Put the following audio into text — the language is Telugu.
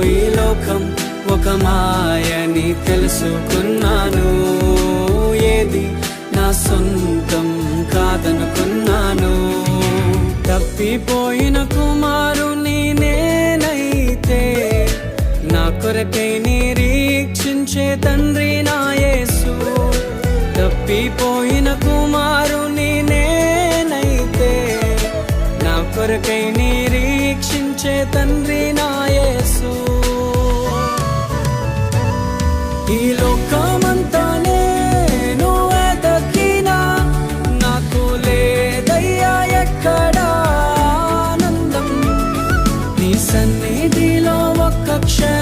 ఈ లోకం ఒక మాయని తెలుసుకున్నాను. ఏది నా సొంతం కాదనుకున్నాను. తప్పిపోయిన కుమారుని నేనైతే నా కొరకై నిరీక్షించే తండ్రి నా యేసు. తప్పిపోయిన కుమారుని నేనైతే నా కొరకై నిరీక్షించే తండ్రి నా యేసు. ఈ లోకమంతా నేను వెతకినా నాకు లేదయ్యా ఎక్కడా ఆనందం. నీ సన్నిధిలో ఒక్క క్షణం